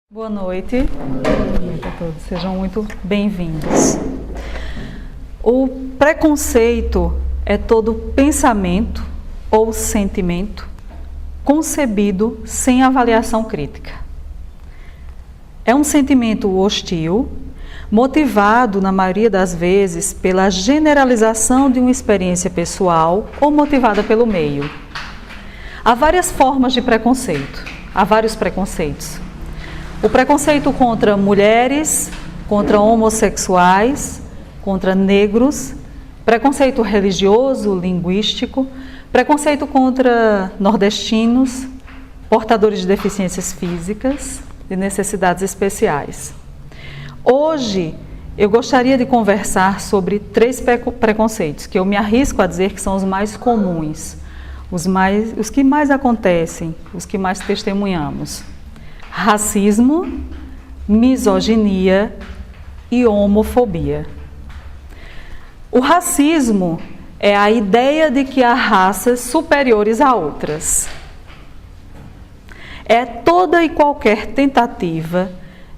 Boa noite a todos, sejam muito bem-vindos. O preconceito é todo pensamento ou sentimento concebido sem avaliação crítica. É um sentimento hostil, motivado, na maioria das vezes, pela generalização de uma experiência pessoal ou motivada pelo meio. Há várias formas de preconceito, há vários preconceitos. O preconceito contra mulheres, contra homossexuais, contra negros, preconceito religioso, linguístico, preconceito contra nordestinos, portadores de deficiências físicas, de necessidades especiais. Hoje, eu gostaria de conversar sobre 3 preconceitos, que eu me arrisco a dizer que são os mais comuns, os que mais acontecem, os que mais testemunhamos. Racismo, misoginia e homofobia. O racismo é a ideia de que há raças superiores a outras. É toda e qualquer tentativa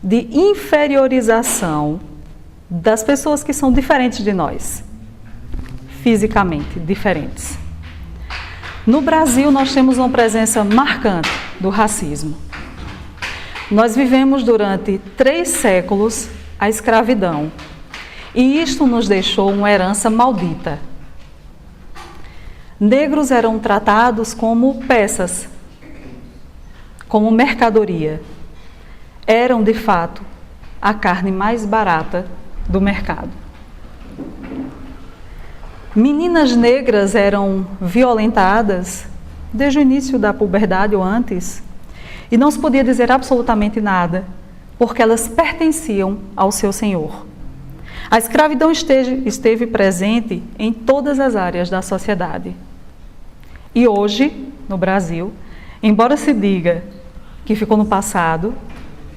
de inferiorização das pessoas que são diferentes de nós, fisicamente diferentes. No Brasil, nós temos uma presença marcante do racismo. Nós vivemos durante 3 séculos a escravidão e isto nos deixou uma herança maldita. Negros eram tratados como peças, como mercadoria. Eram, de fato, a carne mais barata do mercado. Meninas negras eram violentadas desde o início da puberdade ou antes, e não se podia dizer absolutamente nada, porque elas pertenciam ao seu senhor. A escravidão esteve presente em todas as áreas da sociedade. E hoje, no Brasil, embora se diga que ficou no passado,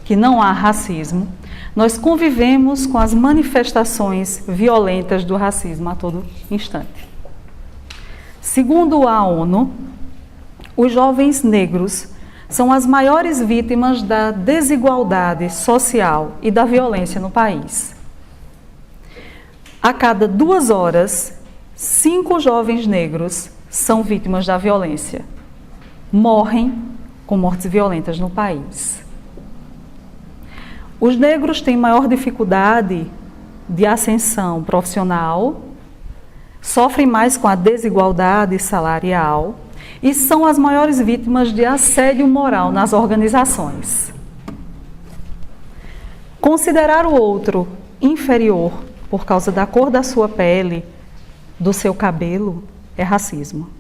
que não há racismo, nós convivemos com as manifestações violentas do racismo a todo instante. Segundo a ONU, os jovens negros são as maiores vítimas da desigualdade social e da violência no país. A cada 2 horas, 5 jovens negros são vítimas da violência. Morrem com mortes violentas no país. Os negros têm maior dificuldade de ascensão profissional, sofrem mais com a desigualdade salarial e são as maiores vítimas de assédio moral nas organizações. Considerar o outro inferior por causa da cor da sua pele, do seu cabelo, é racismo.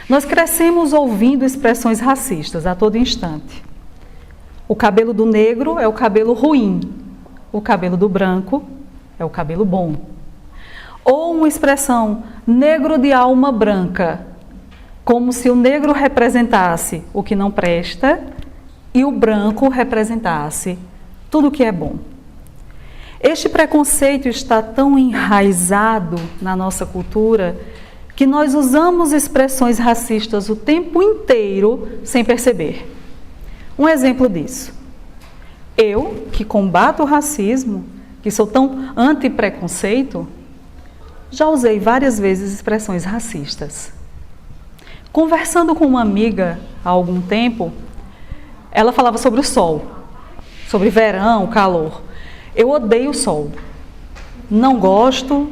Nós crescemos ouvindo expressões racistas a todo instante. O cabelo do negro é o cabelo ruim, o cabelo do branco é o cabelo bom. Ou uma expressão negro de alma branca, como se o negro representasse o que não presta e o branco representasse tudo o que é bom. Este preconceito está tão enraizado na nossa cultura que nós usamos expressões racistas o tempo inteiro sem perceber. Um exemplo disso. Eu, que combato o racismo, que sou tão anti-preconceito, já usei várias vezes expressões racistas. Conversando com uma amiga há algum tempo, ela falava sobre o sol, sobre verão, calor. Eu odeio o sol, não gosto,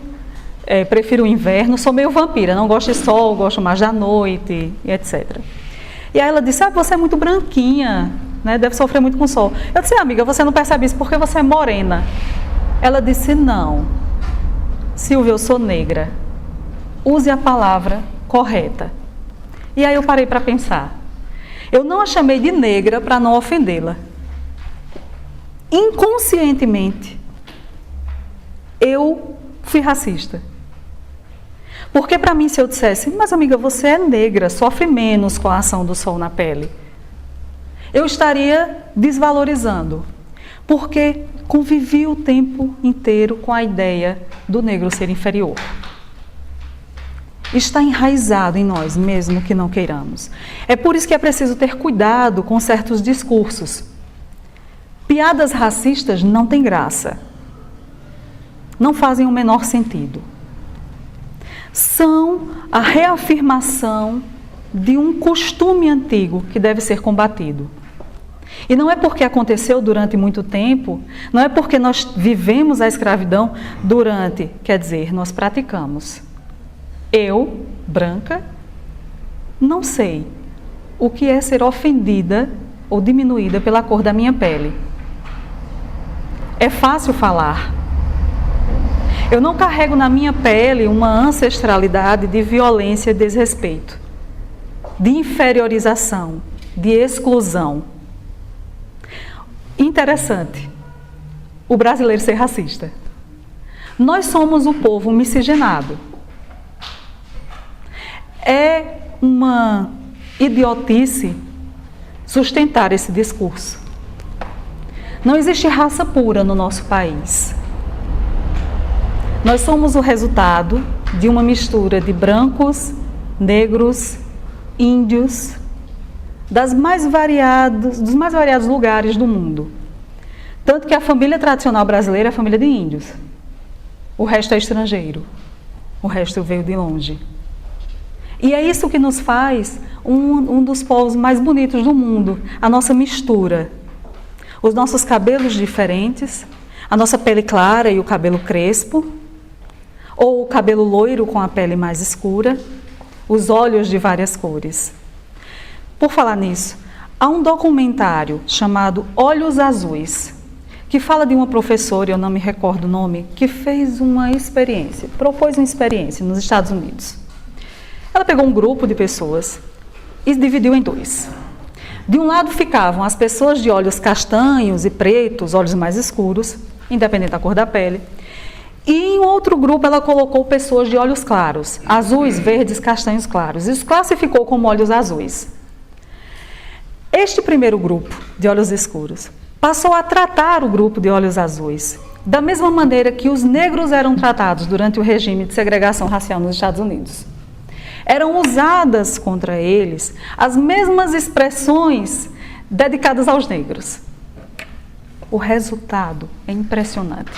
prefiro o inverno, sou meio vampira, não gosto de sol, gosto mais da noite, etc. E aí ela disse, você é muito branquinha, né? Deve sofrer muito com o sol. Eu disse, amiga, você não percebe isso porque você é morena. Ela disse, não, Silvia, eu sou negra, use a palavra correta. E aí eu parei para pensar. Eu não a chamei de negra para não ofendê-la. Inconscientemente, eu fui racista. Porque para mim, se eu dissesse, mas amiga, você é negra, sofre menos com a ação do sol na pele, eu estaria desvalorizando. Porque convivi o tempo inteiro com a ideia do negro ser inferior. Está enraizado em nós, mesmo que não queiramos. É por isso que é preciso ter cuidado com certos discursos. Piadas racistas não têm graça. Não fazem o menor sentido. São a reafirmação de um costume antigo que deve ser combatido. E não é porque aconteceu durante muito tempo, não é porque nós vivemos a escravidão durante, quer dizer, nós praticamos. Eu, branca, não sei o que é ser ofendida ou diminuída pela cor da minha pele. É fácil falar. Eu não carrego na minha pele uma ancestralidade de violência e desrespeito, de inferiorização, de exclusão. Interessante, o brasileiro ser racista. Nós somos um povo miscigenado. É uma idiotice sustentar esse discurso. Não existe raça pura no nosso país. Nós somos o resultado de uma mistura de brancos, negros, índios, dos mais variados lugares do mundo. Tanto que a família tradicional brasileira é a família de índios. O resto é estrangeiro. O resto veio de longe. E é isso que nos faz um dos povos mais bonitos do mundo, a nossa mistura. Os nossos cabelos diferentes, a nossa pele clara e o cabelo crespo, ou o cabelo loiro com a pele mais escura, os olhos de várias cores. Por falar nisso, há um documentário chamado Olhos Azuis, que fala de uma professora, eu não me recordo o nome, que fez uma experiência, propôs uma experiência nos Estados Unidos. Ela pegou um grupo de pessoas e dividiu em dois. De um lado ficavam as pessoas de olhos castanhos e pretos, olhos mais escuros, independente da cor da pele. E em outro grupo ela colocou pessoas de olhos claros, azuis, verdes, castanhos claros. E os classificou como olhos azuis. Este primeiro grupo de olhos escuros passou a tratar o grupo de olhos azuis da mesma maneira que os negros eram tratados durante o regime de segregação racial nos Estados Unidos. Eram usadas contra eles as mesmas expressões dedicadas aos negros. O resultado é impressionante.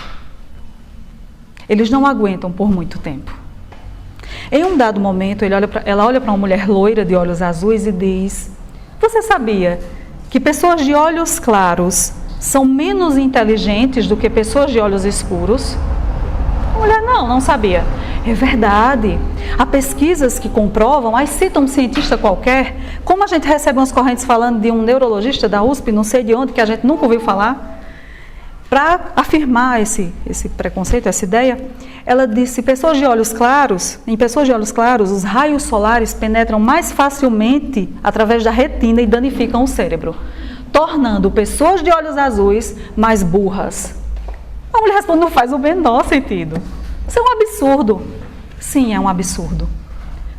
Eles não aguentam por muito tempo. Em um dado momento, ela olha para uma mulher loira de olhos azuis e diz: você sabia que pessoas de olhos claros são menos inteligentes do que pessoas de olhos escuros? A mulher, não sabia. É verdade. Há pesquisas que comprovam, aí cita um cientista qualquer, como a gente recebe umas correntes falando de um neurologista da USP, não sei de onde, que a gente nunca ouviu falar, para afirmar esse preconceito, essa ideia, ela disse: em pessoas de olhos claros, os raios solares penetram mais facilmente através da retina e danificam o cérebro, tornando pessoas de olhos azuis mais burras. A mulher responde: não faz o menor sentido. Isso é um absurdo. Sim, é um absurdo.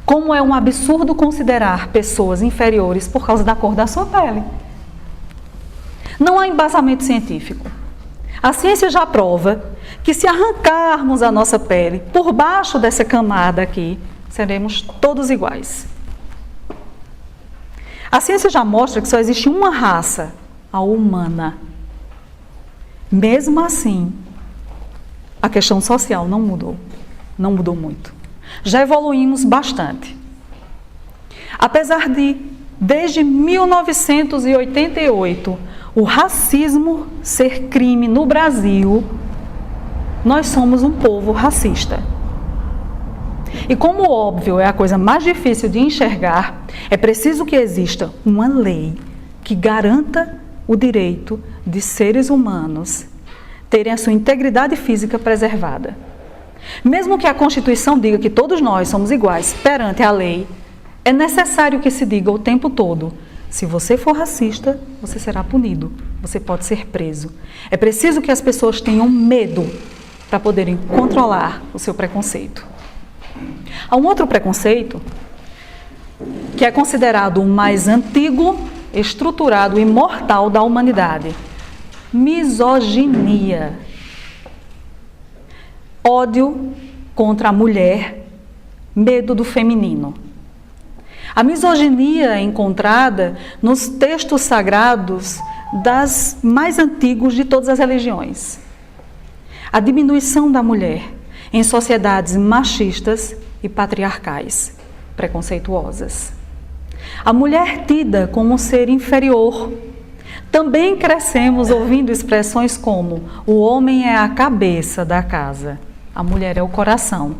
Como é um absurdo considerar pessoas inferiores por causa da cor da sua pele. Não há embasamento científico. A ciência já prova que se arrancarmos a nossa pele por baixo dessa camada aqui, seremos todos iguais. A ciência já mostra que só existe uma raça, a humana. Mesmo assim, a questão social não mudou muito. Já evoluímos bastante. Apesar de, desde 1988, o racismo ser crime no Brasil, nós somos um povo racista. E como óbvio é a coisa mais difícil de enxergar, é preciso que exista uma lei que garanta o direito de seres humanos terem a sua integridade física preservada. Mesmo que a Constituição diga que todos nós somos iguais perante a lei, é necessário que se diga o tempo todo: se você for racista, você será punido, você pode ser preso. É preciso que as pessoas tenham medo para poderem controlar o seu preconceito. Há um outro preconceito que é considerado o mais antigo, estruturado e mortal da humanidade: misoginia. Ódio contra a mulher, medo do feminino. A misoginia é encontrada nos textos sagrados das mais antigos de todas as religiões. A diminuição da mulher em sociedades machistas e patriarcais, preconceituosas. A mulher tida como um ser inferior. Também crescemos ouvindo expressões como: o homem é a cabeça da casa, a mulher é o coração.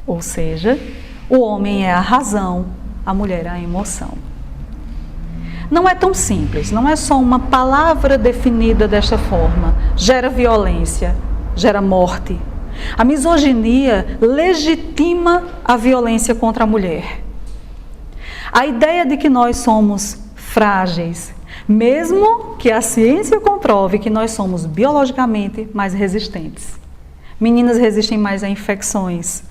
Ou seja, o homem é a razão, a mulher é a emoção. Não é tão simples, não é só uma palavra definida desta forma. Gera violência, gera morte. A misoginia legitima a violência contra a mulher. A ideia de que nós somos frágeis, mesmo que a ciência comprove que nós somos biologicamente mais resistentes. Meninas resistem mais a infecções.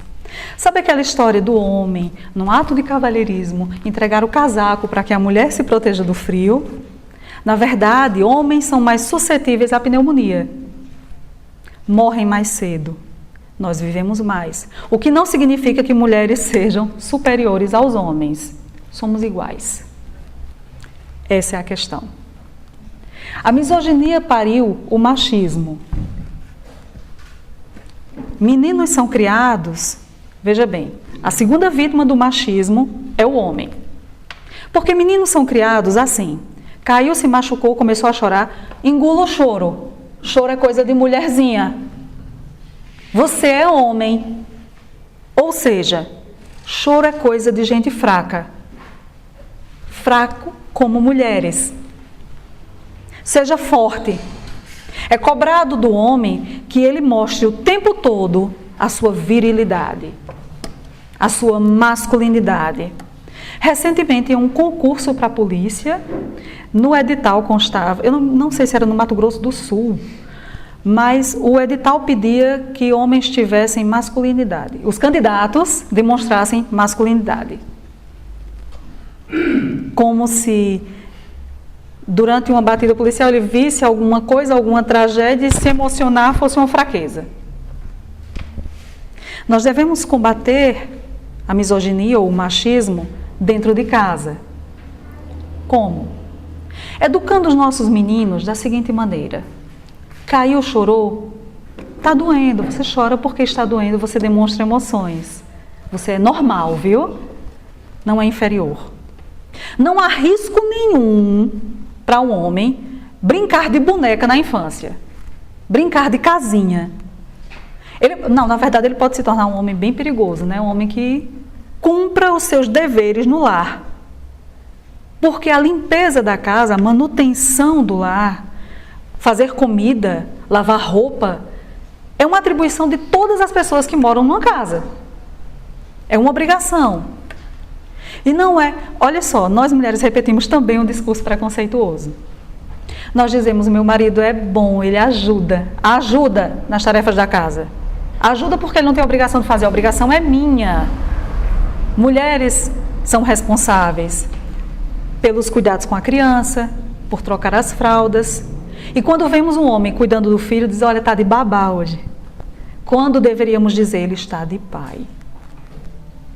Sabe aquela história do homem, num ato de cavalheirismo, entregar o casaco para que a mulher se proteja do frio? Na verdade, homens são mais suscetíveis à pneumonia. Morrem mais cedo. Nós vivemos mais. O que não significa que mulheres sejam superiores aos homens. Somos iguais. Essa é a questão. A misoginia pariu o machismo. Meninos são criados, veja bem, a segunda vítima do machismo é o homem. Porque meninos são criados assim: caiu, se machucou, começou a chorar, engula o choro. Choro é coisa de mulherzinha. Você é homem. Ou seja, choro é coisa de gente fraca. Fraco como mulheres. Seja forte. É cobrado do homem que ele mostre o tempo todo a sua virilidade, a sua masculinidade. Recentemente, em um concurso para a polícia, no edital constava, eu não sei se era no Mato Grosso do Sul, mas o edital pedia que homens tivessem masculinidade. Os candidatos demonstrassem masculinidade. Como se durante uma batida policial ele visse alguma coisa, alguma tragédia e se emocionar fosse uma fraqueza. Nós devemos combater a misoginia ou o machismo dentro de casa. Como? Educando os nossos meninos da seguinte maneira: caiu, chorou, está doendo, você chora porque está doendo, você demonstra emoções. Você é normal, viu? Não é inferior. Não há risco nenhum para um homem brincar de boneca na infância, brincar de casinha. Na verdade, ele pode se tornar um homem bem perigoso, né? Um homem que cumpra os seus deveres no lar. Porque a limpeza da casa, a manutenção do lar, fazer comida, lavar roupa, é uma atribuição de todas as pessoas que moram numa casa. É uma obrigação. E não é, olha só, nós mulheres repetimos também um discurso preconceituoso. Nós dizemos: meu marido é bom, ele ajuda nas tarefas da casa. Ajuda porque ele não tem a obrigação de fazer, a obrigação é minha. Mulheres são responsáveis pelos cuidados com a criança, por trocar as fraldas. E quando vemos um homem cuidando do filho, diz: olha, está de babá hoje. Quando deveríamos dizer: ele está de pai.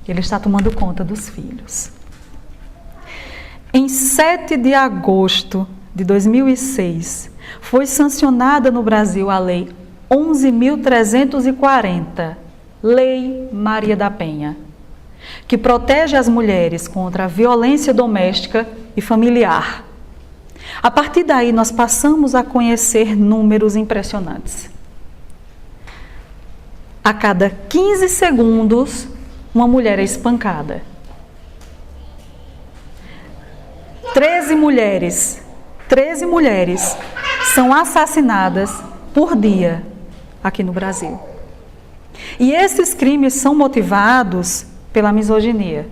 Ele está tomando conta dos filhos. Em 7 de agosto de 2006, foi sancionada no Brasil a Lei 11.340, Lei Maria da Penha, que protege as mulheres contra a violência doméstica e familiar. A partir daí, nós passamos a conhecer números impressionantes. A cada 15 segundos, uma mulher é espancada. 13 mulheres são assassinadas por dia aqui no Brasil. E esses crimes são motivados pela misoginia.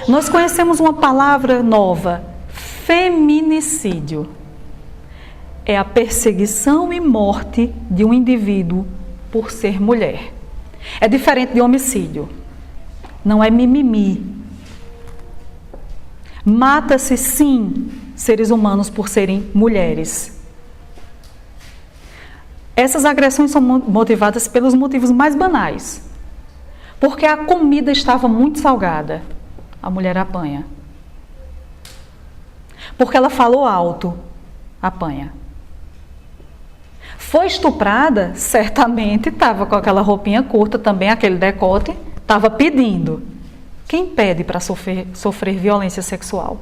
Nós conhecemos uma palavra nova: feminicídio. É a perseguição e morte de um indivíduo por ser mulher. É diferente de homicídio. Não é mimimi. Mata-se, sim, seres humanos por serem mulheres. Essas agressões são motivadas pelos motivos mais banais. Porque a comida estava muito salgada, a mulher apanha. Porque ela falou alto, apanha. Foi estuprada? Certamente estava com aquela roupinha curta, também aquele decote, estava pedindo. Quem pede para sofrer violência sexual?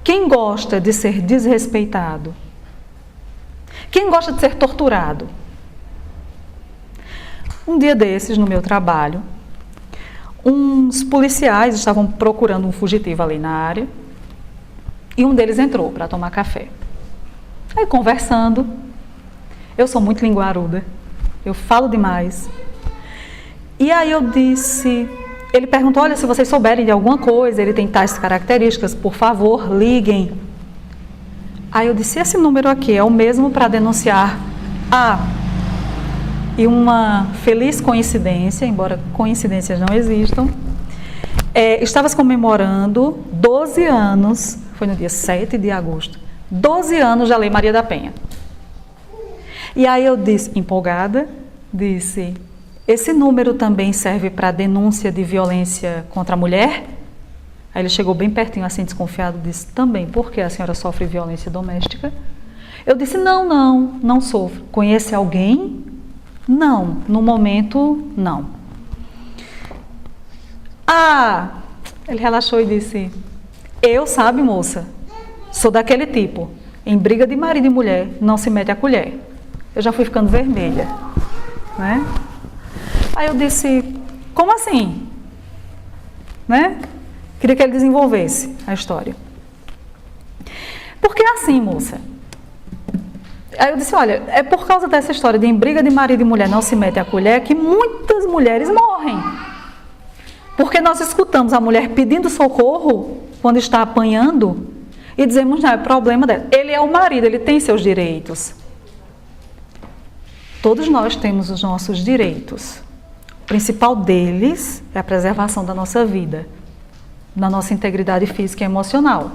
Quem gosta de ser desrespeitado? Quem gosta de ser torturado? Um dia desses, no meu trabalho, uns policiais estavam procurando um fugitivo ali na área e um deles entrou para tomar café. Aí conversando, eu sou muito linguaruda, eu falo demais. E aí eu disse, ele perguntou, olha, se vocês souberem de alguma coisa, ele tem tais características, por favor, liguem. Aí eu disse, esse número aqui é o mesmo para denunciar e uma feliz coincidência, embora coincidências não existam, estavas comemorando 12 anos, foi no dia 7 de agosto, 12 anos da Lei Maria da Penha. E aí eu disse, empolgada, disse, esse número também serve para denúncia de violência contra a mulher? Aí ele chegou bem pertinho, assim, desconfiado, disse, também, porque a senhora sofre violência doméstica? Eu disse, não sofro. Conhece alguém? Não, no momento, não. Ele relaxou e disse, eu, sabe, moça, sou daquele tipo, em briga de marido e mulher, não se mete a colher. Eu já fui ficando vermelha, né? Aí eu disse, como assim? Né? Queria que ele desenvolvesse a história. Porque assim, moça. Aí eu disse, olha, é por causa dessa história de em briga de marido e mulher não se mete a colher que muitas mulheres morrem. Porque nós escutamos a mulher pedindo socorro quando está apanhando e dizemos, não, é problema dela. Ele é o marido, ele tem seus direitos. Todos nós temos os nossos direitos. O principal deles é a preservação da nossa vida, da nossa integridade física e emocional.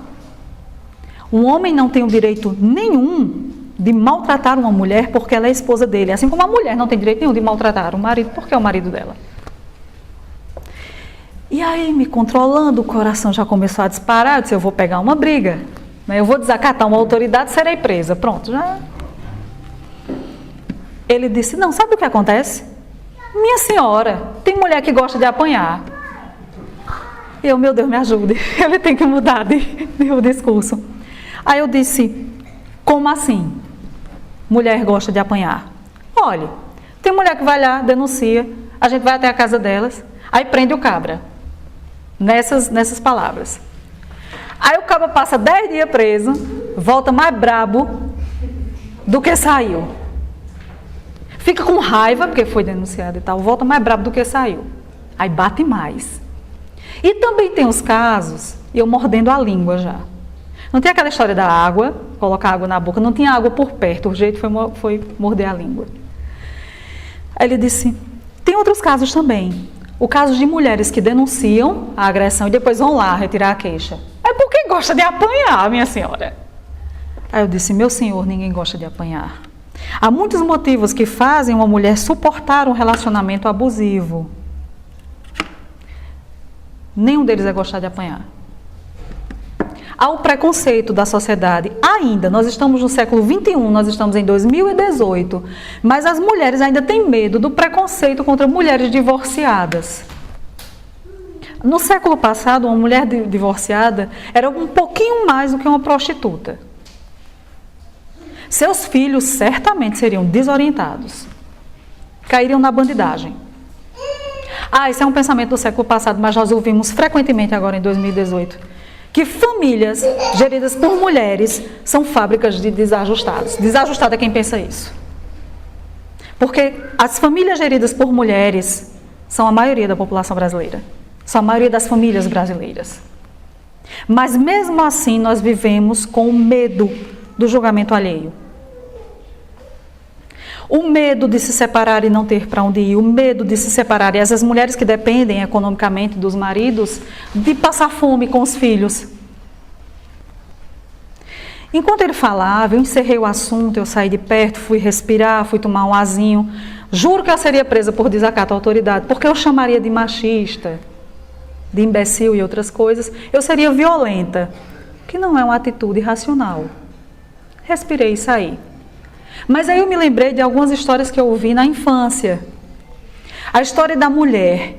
Um homem não tem o direito nenhum de maltratar uma mulher porque ela é esposa dele, assim como a mulher não tem direito nenhum de maltratar o marido porque é o marido dela. E aí, me controlando, o coração já começou a disparar, eu disse, eu vou pegar uma briga, né? Eu vou desacatar uma autoridade, serei presa, pronto, já. Ele disse, não, sabe o que acontece? Minha senhora, tem mulher que gosta de apanhar. E eu, meu Deus, me ajude, ele tem que mudar de discurso. Aí eu disse, como assim? Mulher gosta de apanhar? Olha, tem mulher que vai lá, denuncia, a gente vai até a casa delas, aí prende o cabra, nessas palavras. Aí o cabra passa 10 dias preso, volta mais brabo do que saiu. Fica com raiva, porque foi denunciado e tal, volta mais brabo do que saiu. Aí bate mais. E também tem os casos, e eu mordendo a língua já. Não tem aquela história da água, colocar água na boca, não tinha água por perto, o jeito foi morder a língua. Aí ele disse, tem outros casos também. O caso de mulheres que denunciam a agressão e depois vão lá retirar a queixa. É porque gosta de apanhar, minha senhora. Aí eu disse, meu senhor, ninguém gosta de apanhar. Há muitos motivos que fazem uma mulher suportar um relacionamento abusivo. Nenhum deles é gostar de apanhar. Há o preconceito da sociedade. Ainda, nós estamos no século XXI, nós estamos em 2018, mas as mulheres ainda têm medo do preconceito contra mulheres divorciadas. No século passado, uma mulher divorciada era um pouquinho mais do que uma prostituta. Seus filhos certamente seriam desorientados, cairiam na bandidagem. Esse é um pensamento do século passado, mas nós ouvimos frequentemente agora em 2018, que famílias geridas por mulheres são fábricas de desajustados. Desajustado é quem pensa isso. Porque as famílias geridas por mulheres são a maioria da população brasileira, são a maioria das famílias brasileiras. Mas mesmo assim nós vivemos com o medo do julgamento alheio. O medo de se separar e não ter para onde ir, o medo de se separar, e essas mulheres que dependem economicamente dos maridos, de passar fome com os filhos. Enquanto ele falava, eu encerrei o assunto, eu saí de perto, fui respirar, fui tomar um azinho. Juro que eu seria presa por desacato à autoridade, porque eu chamaria de machista, de imbecil e outras coisas. Eu seria violenta, que não é uma atitude racional. Respirei e saí. Mas aí eu me lembrei de algumas histórias que eu ouvi na infância. A história da mulher,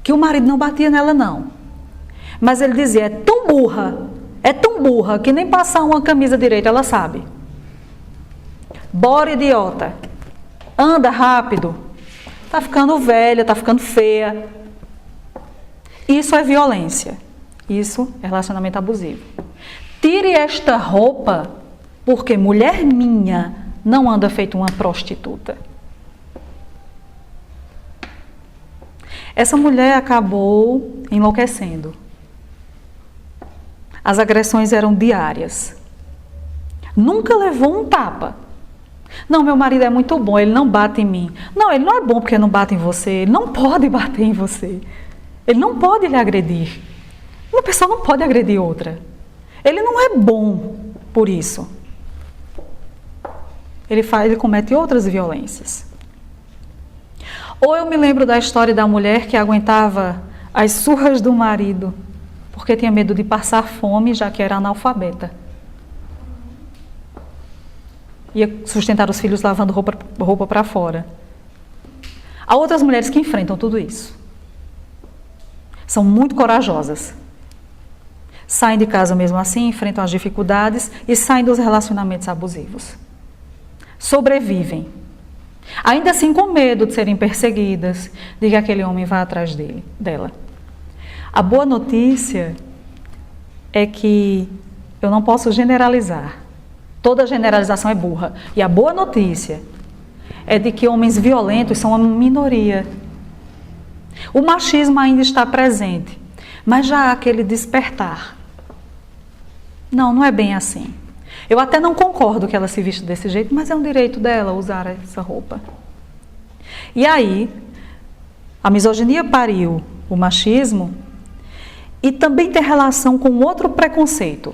que o marido não batia nela não. Mas ele dizia, é tão burra, que nem passar uma camisa direita ela sabe. Bora, idiota. Anda rápido. Tá ficando velha, tá ficando feia. Isso é violência. Isso é relacionamento abusivo. Tire esta roupa, porque mulher minha não anda feito uma prostituta. Essa mulher acabou enlouquecendo. As agressões eram diárias. Nunca levou um tapa. Não, meu marido é muito bom, ele não bate em mim. Não, ele não é bom porque não bate em você, ele não pode bater em você. Ele não pode lhe agredir. Uma pessoa não pode agredir outra. Ele não é bom por isso. Ele comete outras violências. Ou eu me lembro da história da mulher que aguentava as surras do marido porque tinha medo de passar fome, já que era analfabeta. Ia sustentar os filhos lavando roupa para fora. Há outras mulheres que enfrentam tudo isso. São muito corajosas. Saem de casa mesmo assim, enfrentam as dificuldades e saem dos relacionamentos abusivos. Sobrevivem. Ainda assim com medo de serem perseguidas, de que aquele homem vá atrás dela. A boa notícia é que eu não posso generalizar. Toda generalização é burra. E a boa notícia é de que homens violentos são uma minoria. O machismo ainda está presente, mas já há aquele despertar. Não, não é bem assim. Eu até não concordo que ela se vista desse jeito, mas é um direito dela usar essa roupa. E aí, a misoginia pariu o machismo e também tem relação com outro preconceito,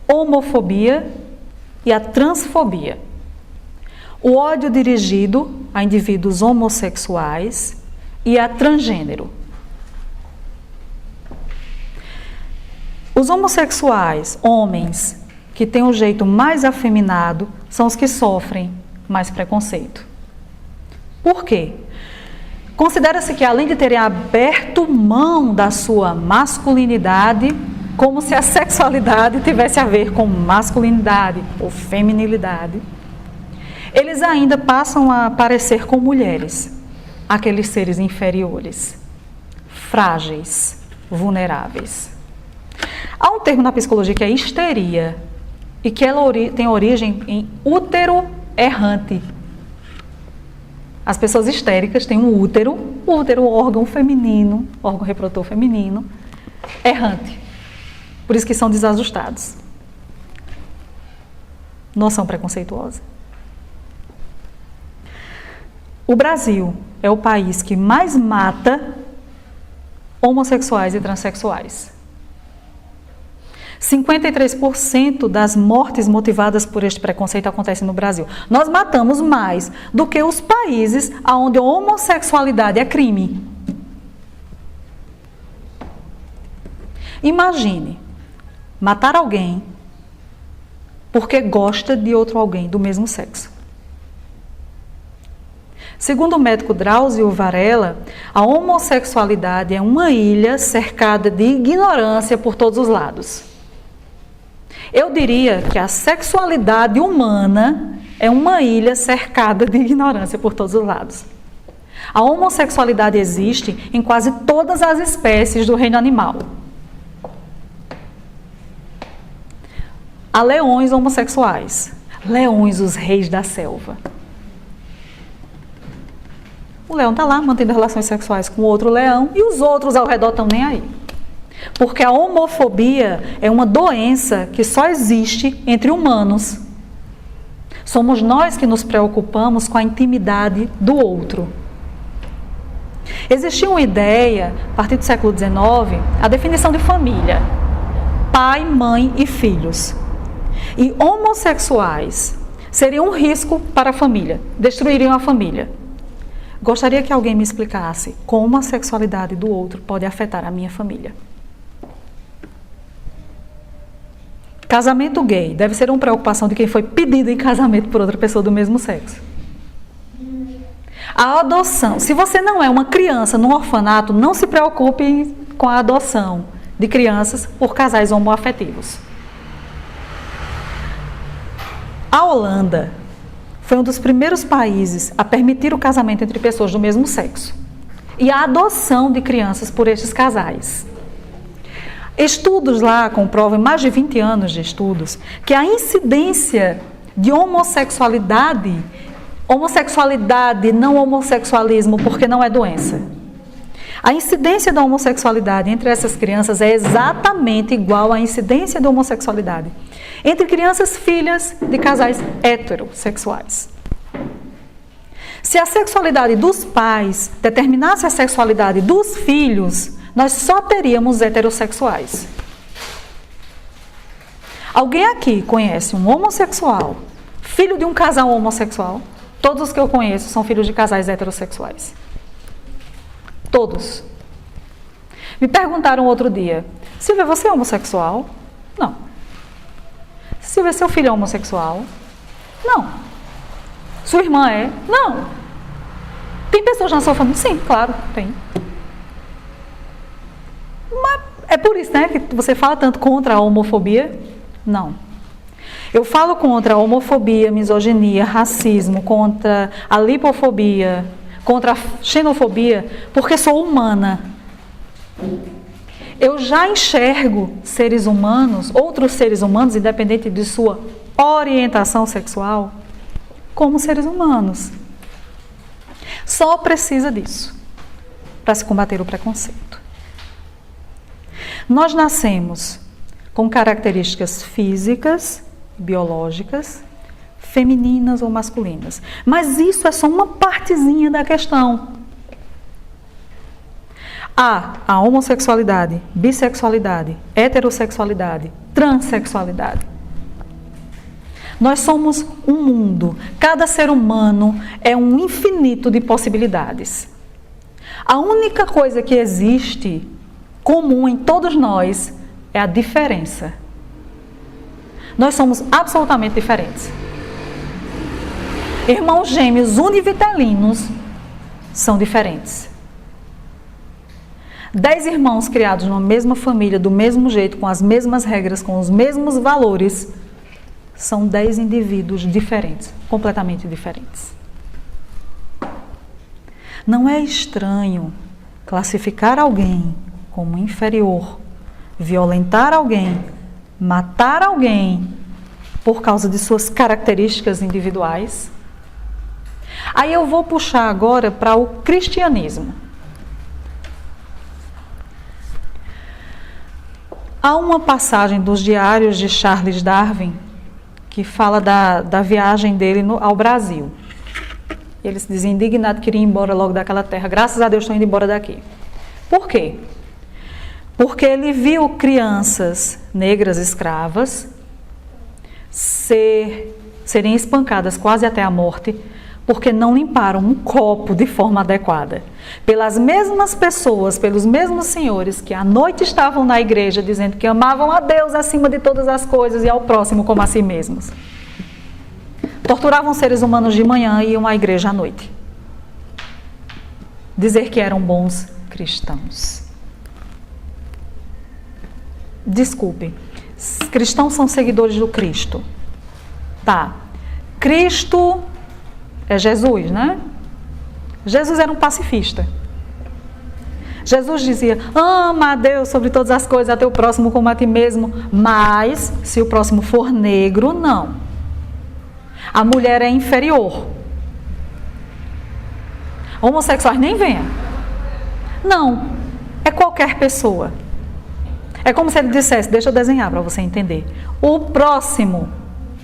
homofobia e a transfobia. O ódio dirigido a indivíduos homossexuais e a transgênero. Os homossexuais, homens, que têm um jeito mais afeminado, são os que sofrem mais preconceito. Por quê? Considera-se que além de terem aberto mão da sua masculinidade, como se a sexualidade tivesse a ver com masculinidade ou feminilidade, eles ainda passam a parecer com mulheres, aqueles seres inferiores, frágeis, vulneráveis. Há um termo na psicologia que é histeria, e que ela tem origem em útero errante. As pessoas histéricas têm um útero, órgão feminino, órgão reprodutor feminino, errante. Por isso que são desajustados. Noção preconceituosa. O Brasil é o país que mais mata homossexuais e transexuais. 53% das mortes motivadas por este preconceito acontecem no Brasil. Nós matamos mais do que os países onde a homossexualidade é crime. Imagine matar alguém porque gosta de outro alguém do mesmo sexo. Segundo o médico Drauzio Varela, a homossexualidade é uma ilha cercada de ignorância por todos os lados. Eu diria que a sexualidade humana é uma ilha cercada de ignorância por todos os lados. A homossexualidade existe em quase todas as espécies do reino animal. Há leões homossexuais, leões, os reis da selva. O leão está lá mantendo relações sexuais com outro leão e os outros ao redor estão nem aí. Porque a homofobia é uma doença que só existe entre humanos. Somos nós que nos preocupamos com a intimidade do outro. Existia uma ideia, a partir do século XIX, a definição de família: pai, mãe e filhos. E homossexuais seriam um risco para a família, destruiriam a família. Gostaria que alguém me explicasse como a sexualidade do outro pode afetar a minha família. Casamento gay deve ser uma preocupação de quem foi pedido em casamento por outra pessoa do mesmo sexo. A adoção. Se você não é uma criança num orfanato, não se preocupe com a adoção de crianças por casais homoafetivos. A Holanda foi um dos primeiros países a permitir o casamento entre pessoas do mesmo sexo e a adoção de crianças por estes casais. Estudos lá comprovam, mais de 20 anos de estudos, que a incidência de homossexualidade, não homossexualismo, porque não é doença. A incidência da homossexualidade entre essas crianças é exatamente igual à incidência da homossexualidade entre crianças filhas de casais heterossexuais. Se a sexualidade dos pais determinasse a sexualidade dos filhos, nós só teríamos heterossexuais. Alguém aqui conhece um homossexual, filho de um casal homossexual? Todos os que eu conheço são filhos de casais heterossexuais. Todos. Me perguntaram outro dia, Silvia, você é homossexual? Não. Silvia, seu filho é homossexual? Não. Sua irmã é? Não. Tem pessoas na sua família? Sim, claro, tem. Mas é por isso, né, que você fala tanto contra a homofobia? Não. Eu falo contra a homofobia, misoginia, racismo, contra a lipofobia, contra a xenofobia, porque sou humana. Eu já enxergo seres humanos, outros seres humanos, independente de sua orientação sexual, como seres humanos. Só precisa disso para se combater o preconceito. Nós nascemos com características físicas, biológicas, femininas ou masculinas. Mas isso é só uma partezinha da questão. Há a homossexualidade, bissexualidade, heterossexualidade, transexualidade. Nós somos um mundo. Cada ser humano é um infinito de possibilidades. A única coisa que existe comum em todos nós é a diferença. Nós somos absolutamente diferentes. Irmãos gêmeos univitelinos são diferentes. 10 irmãos criados numa mesma família, do mesmo jeito, com as mesmas regras, com os mesmos valores, são 10 indivíduos diferentes, completamente diferentes. Não é estranho classificar alguém como inferior, violentar alguém, matar alguém por causa de suas características individuais? Aí eu vou puxar agora para o cristianismo. Há uma passagem dos diários de Charles Darwin que fala da viagem dele ao Brasil. Ele se dizia indignado, queria ir embora logo daquela terra. Graças a Deus estou indo embora daqui. Por quê? Porque ele viu crianças negras escravas serem espancadas quase até a morte, porque não limparam um copo de forma adequada. Pelas mesmas pessoas, pelos mesmos senhores que à noite estavam na igreja dizendo que amavam a Deus acima de todas as coisas e ao próximo como a si mesmos. Torturavam seres humanos de manhã e iam à igreja à noite. Dizer que eram bons cristãos. Desculpe, cristãos são seguidores do Cristo. Tá, Cristo é Jesus, né? Jesus era um pacifista. Jesus dizia, ama a Deus sobre todas as coisas, a teu próximo como a ti mesmo, mas se o próximo for negro, não. A mulher é inferior. Homossexuais nem venha. Não, é qualquer pessoa. É como se ele dissesse, deixa eu desenhar para você entender. O próximo,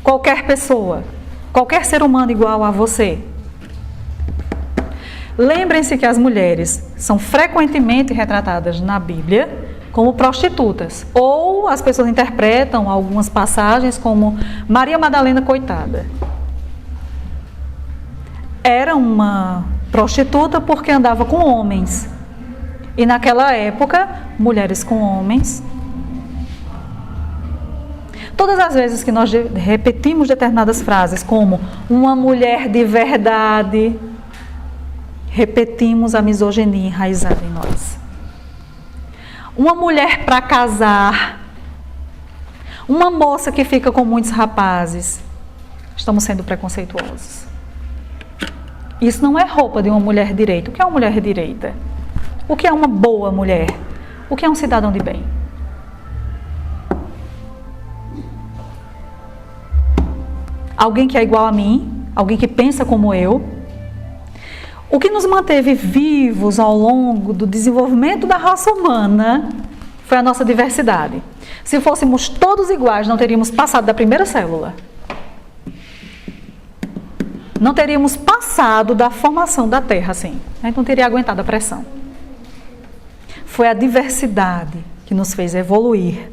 qualquer pessoa, qualquer ser humano igual a você. Lembrem-se que as mulheres são frequentemente retratadas na Bíblia como prostitutas. Ou as pessoas interpretam algumas passagens como Maria Madalena, coitada. Era uma prostituta porque andava com homens. E naquela época, mulheres com homens. Todas as vezes que nós repetimos determinadas frases, como uma mulher de verdade, repetimos a misoginia enraizada em nós. Uma mulher para casar, uma moça que fica com muitos rapazes, estamos sendo preconceituosos. Isso não é roupa de uma mulher direita. O que é uma mulher direita? O que é uma boa mulher? O que é um cidadão de bem? Alguém que é igual a mim, alguém que pensa como eu. O que nos manteve vivos ao longo do desenvolvimento da raça humana foi a nossa diversidade. Se fôssemos todos iguais, não teríamos passado da primeira célula. Não teríamos passado da formação da Terra, assim. A gente não teria aguentado a pressão. Foi a diversidade que nos fez evoluir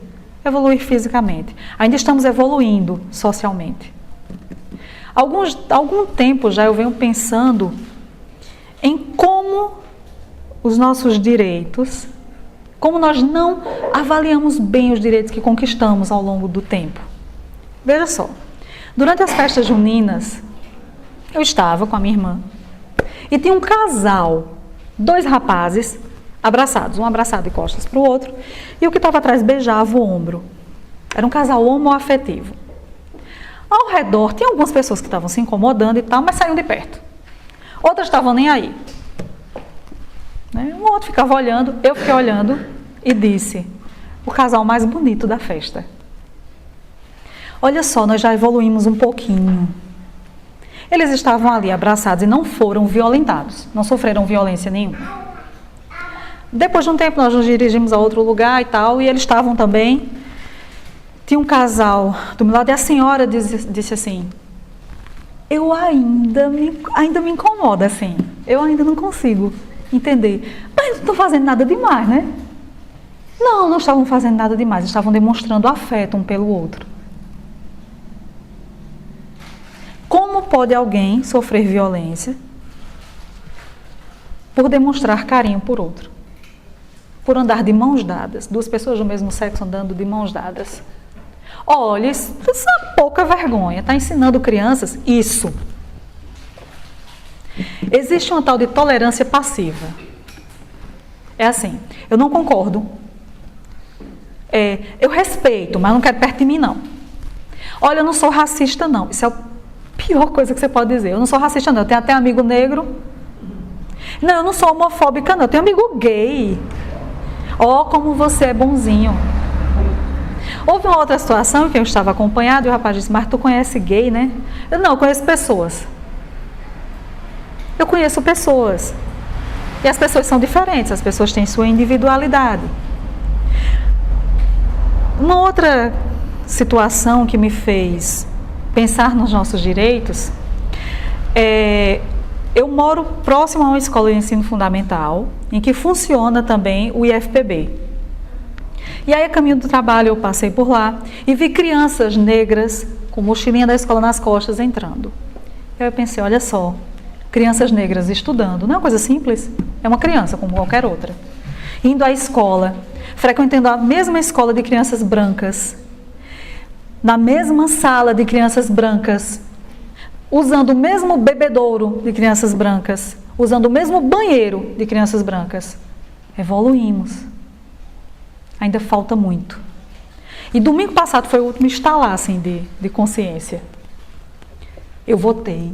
fisicamente. Ainda estamos evoluindo socialmente. Algum tempo já eu venho pensando em como os nossos direitos, como nós não avaliamos bem os direitos que conquistamos ao longo do tempo. Veja só, durante as festas juninas, eu estava com a minha irmã e tinha um casal, 2 rapazes abraçados, um abraçado de costas para o outro, e o que estava atrás beijava o ombro. Era um casal homoafetivo. Ao redor, tinha algumas pessoas que estavam se incomodando e tal, mas saíam de perto. Outras estavam nem aí. Um outro ficava olhando, eu fiquei olhando e disse: o casal mais bonito da festa. Olha só, nós já evoluímos um pouquinho. Eles estavam ali abraçados e não foram violentados, não sofreram violência nenhuma. Depois de um tempo nós nos dirigimos a outro lugar e tal, e eles estavam também. Tinha um casal do meu lado e a senhora disse assim: eu ainda me incomoda assim, eu ainda não consigo entender. Mas não estão fazendo nada demais, né? Não estavam fazendo nada demais, estavam demonstrando afeto um pelo outro. Como pode alguém sofrer violência por demonstrar carinho por outro? Por andar de mãos dadas, 2 pessoas do mesmo sexo andando de mãos dadas. Olha, isso é pouca vergonha, está ensinando crianças isso. Existe uma tal de tolerância passiva. É assim, eu não concordo. Eu respeito, mas não quero perto de mim, não. Olha, eu não sou racista, não. Isso é a pior coisa que você pode dizer. Eu não sou racista, não. Eu tenho até amigo negro. Não, eu não sou homofóbica, não. Eu tenho amigo gay. Ó, como você é bonzinho. Houve uma outra situação em que eu estava acompanhado e o rapaz disse: mas tu conhece gay, né? Eu conheço pessoas. Eu conheço pessoas. E as pessoas são diferentes, as pessoas têm sua individualidade. Uma outra situação que me fez pensar nos nossos direitos eu moro próximo a uma escola de ensino fundamental em que funciona também o IFPB. E aí, a caminho do trabalho, eu passei por lá e vi crianças negras com mochilinha da escola nas costas entrando. Aí eu pensei: olha só, crianças negras estudando, não é uma coisa simples? É uma criança como qualquer outra. Indo à escola, frequentando a mesma escola de crianças brancas, na mesma sala de crianças brancas, usando o mesmo bebedouro de crianças brancas, usando o mesmo banheiro de crianças brancas. Evoluímos. Ainda falta muito. E domingo passado foi o último estalar assim, de consciência. Eu votei.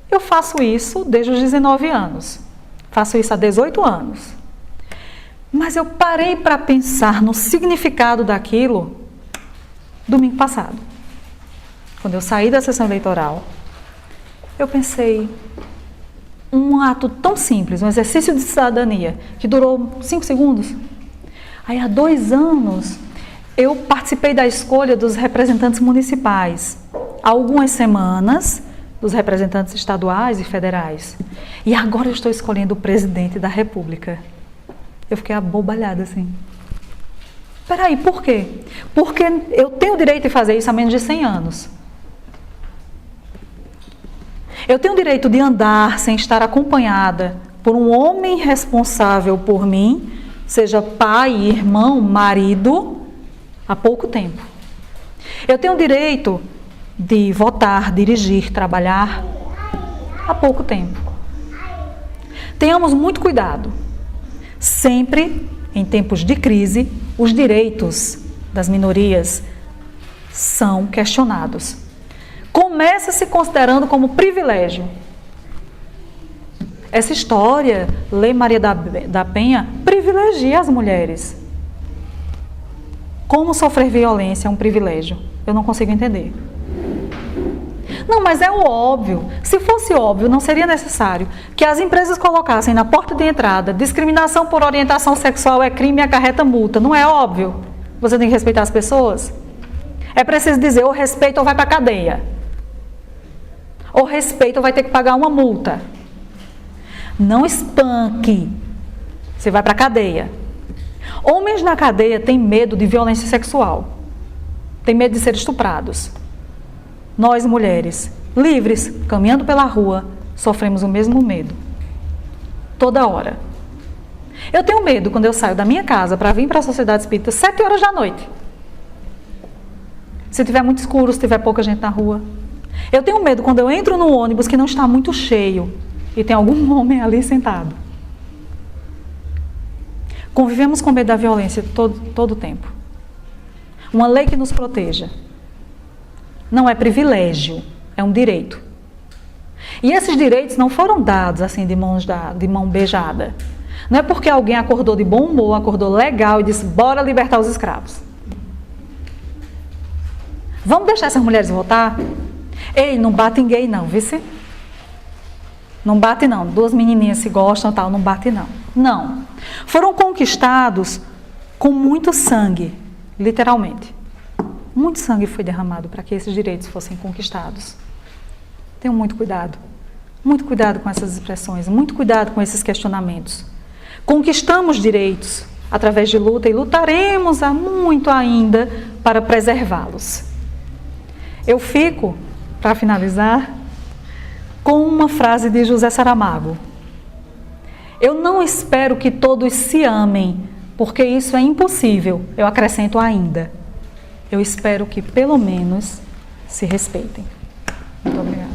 Eu faço isso desde os 19 anos. Faço isso há 18 anos. Mas eu parei para pensar no significado daquilo domingo passado. Quando eu saí da sessão eleitoral, eu pensei: um ato tão simples, um exercício de cidadania, que durou 5 segundos. Aí, há 2 anos, eu participei da escolha dos representantes municipais. Há algumas semanas, dos representantes estaduais e federais. E agora eu estou escolhendo o presidente da República. Eu fiquei abobalhada assim. Peraí, por quê? Porque eu tenho o direito de fazer isso há menos de 100 anos. Eu tenho o direito de andar sem estar acompanhada por um homem responsável por mim, seja pai, irmão, marido, há pouco tempo. Eu tenho o direito de votar, dirigir, trabalhar há pouco tempo. Tenhamos muito cuidado. Sempre, em tempos de crise, os direitos das minorias são questionados. Começa se considerando como privilégio. Essa história, Lei Maria da Penha, privilegia as mulheres. Como sofrer violência é um privilégio? Eu não consigo entender. Não, mas é o óbvio. Se fosse óbvio, não seria necessário que as empresas colocassem na porta de entrada: discriminação por orientação sexual é crime e acarreta multa. Não é óbvio? Você tem que respeitar as pessoas? É preciso dizer: ou respeita ou vai para a cadeia. Ou respeita ou vai ter que pagar uma multa. Não espanque. Você vai para a cadeia. Homens na cadeia têm medo de violência sexual. Têm medo de ser estuprados. Nós, mulheres, livres, caminhando pela rua, sofremos o mesmo medo. Toda hora. Eu tenho medo quando eu saio da minha casa para vir para a Sociedade Espírita 7 horas da noite. Se tiver muito escuro, se tiver pouca gente na rua. Eu tenho medo quando eu entro num ônibus que não está muito cheio e tem algum homem ali sentado. Convivemos com medo da violência todo o tempo. Uma lei que nos proteja. Não é privilégio, é um direito. E esses direitos não foram dados assim de mão beijada. Não é porque alguém acordou de bom humor, acordou legal e disse: bora libertar os escravos. Vamos deixar essas mulheres votar? Ei, não bate em gay não, vice? Não bate não, 2 menininhas se gostam, tal, não bate não. Não. Foram conquistados com muito sangue, literalmente. Muito sangue foi derramado para que esses direitos fossem conquistados. Tenham muito cuidado com essas expressões, muito cuidado com esses questionamentos. Conquistamos direitos através de luta e lutaremos há muito ainda para preservá-los. Eu fico, para finalizar, com uma frase de José Saramago. Eu não espero que todos se amem, porque isso é impossível. Eu acrescento ainda. Eu espero que pelo menos se respeitem. Muito obrigada.